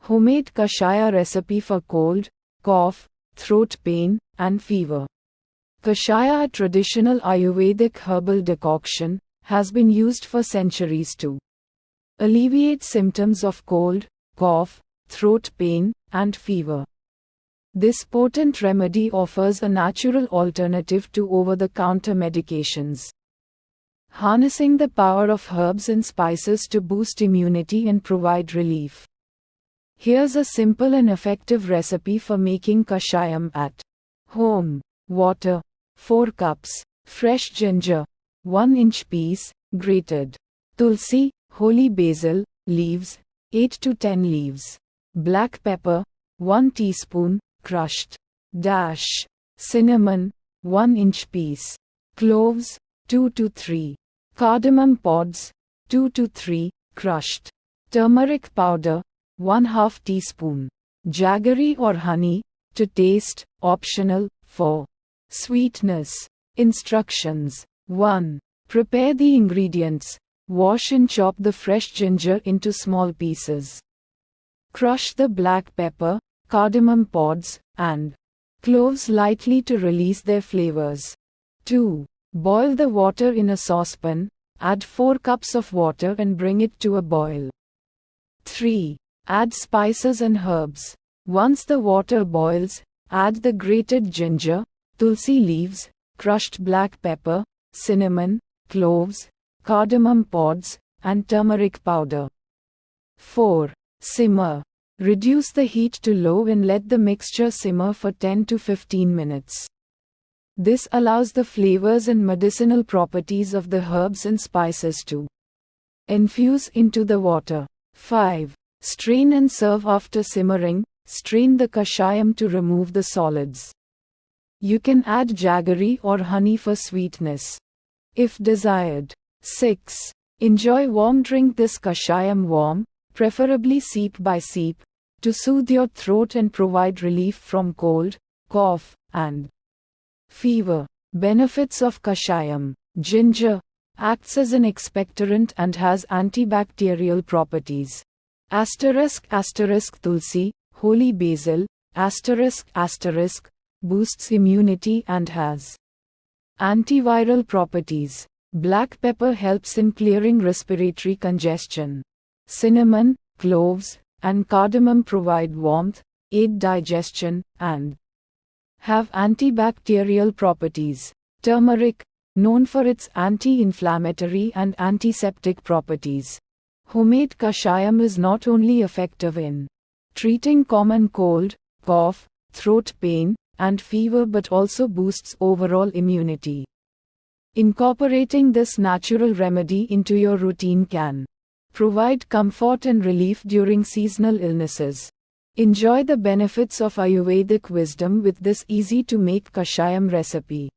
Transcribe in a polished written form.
Homemade kashaya recipe for cold, cough, throat pain, and fever. Kashaya, a traditional Ayurvedic herbal decoction, has been used for centuries to alleviate symptoms of cold, cough, throat pain, and fever. This potent remedy offers a natural alternative to over-the-counter medications, harnessing the power of herbs and spices to boost immunity and provide relief. Here's a simple and effective recipe for making kashayam at home. Water, 4 cups. Fresh ginger, 1-inch piece, grated. Tulsi, holy basil, leaves, 8 to 10 leaves. Black pepper, 1 teaspoon, crushed. Dash. Cinnamon, 1-inch piece. Cloves, 2 to 3. Cardamom pods, 2 to 3, crushed. Turmeric powder, 1/2 teaspoon. Jaggery or honey, to taste, optional, for sweetness. Instructions. 1. Prepare the ingredients. Wash and chop the fresh ginger into small pieces. Crush the black pepper, cardamom pods, and cloves lightly to release their flavors. 2. Boil the water in a saucepan, add 4 cups of water and bring it to a boil. 3. Add spices and herbs. Once the water boils, add the grated ginger, tulsi leaves, crushed black pepper, cinnamon, cloves, cardamom pods, and turmeric powder. 4. Simmer. Reduce the heat to low and let the mixture simmer for 10 to 15 minutes. This allows the flavors and medicinal properties of the herbs and spices to infuse into the water. 5. Strain and serve after simmering. Strain the kashayam to remove the solids. You can add jaggery or honey for sweetness, if desired. 6. Enjoy warm. Drink this kashayam warm, preferably sip by sip, to soothe your throat and provide relief from cold, cough, and fever. Benefits of kashayam. Ginger acts as an expectorant and has antibacterial properties. *** Tulsi, holy basil, *** boosts immunity and has antiviral properties. Black pepper helps in clearing respiratory congestion. Cinnamon, cloves, and cardamom provide warmth, aid digestion, and have antibacterial properties. Turmeric, known for its anti-inflammatory and antiseptic properties. Homemade kashayam is not only effective in treating common cold, cough, throat pain, and fever but also boosts overall immunity. Incorporating this natural remedy into your routine can provide comfort and relief during seasonal illnesses. Enjoy the benefits of Ayurvedic wisdom with this easy-to-make kashayam recipe.